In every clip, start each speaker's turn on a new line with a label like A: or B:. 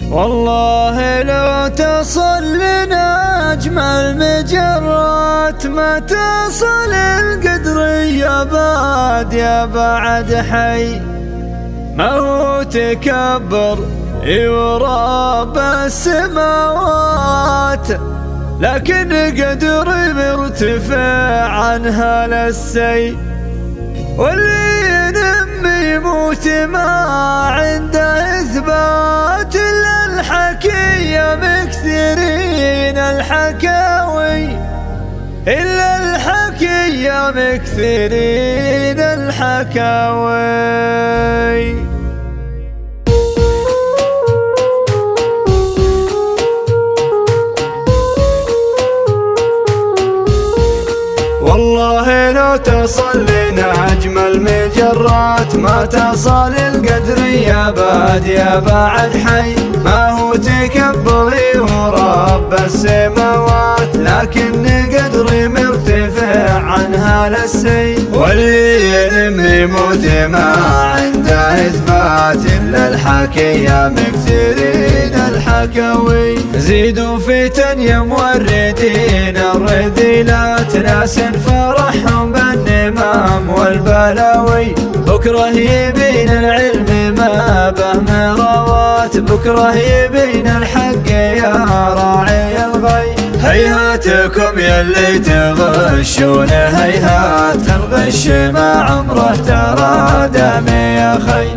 A: والله لو تصل لنا أجمل مجرات ما تصل القدرية بعد يا بعد حي. ما هو تكبر ورب السماوات، لكن قدر مرتفع عنها للسي. واللي ينم يموت ما عنده إثبات إلا الحكية مكثرين الحكاوي، إلا الحكية مكثرين الحكاوي. والله لو تصل لنا أجمل مجرات ما تصل القدرية بعد يا بعد حي. ما هو تكبري ورب السماوات، لكن قدري مرتفع عنها للسي. واللي ينم يموت ما عنده إثبات إلا الحكية مكثرين الحكاوي. زيدوا فتن يا موردين الرذيلات، ناس فرحهم بالنمام والبلاوي. بكره يبين العلم ما به مروات، بكره يبين الحق يا راعي الغي. هيهاتكم يلي تغشون هيهات، الغش ما عمره ترى دم يا خي.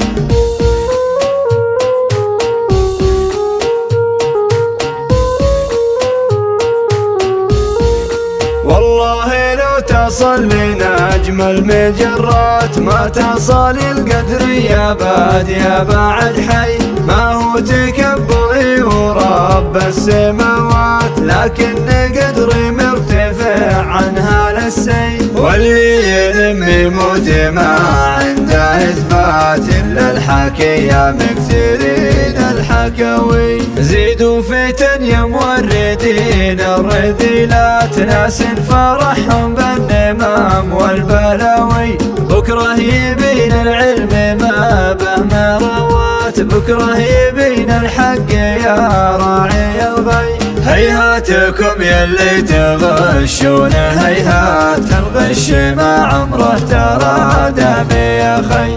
A: والله لو تصل لنا أجمل مجرات ما تصل القدرية بعد يا بعد حي. ما هو تكبري ورب السماوات، لكن قدري مرتفع عنها للسي. واللي ينم يموت ما عنده إثبات إلا الحكية مكثرين الحكاوي. زيدوا فتن يا موردين الرذيلات، ناس فرحهم بالنمام والبلاوي. بكره يبين العلم ما به مروات، بكره يبين الحق يا راعي الغي. هيهاتكم يلي تغشون هيهات، الغش ما عمره ترى دم يا خي.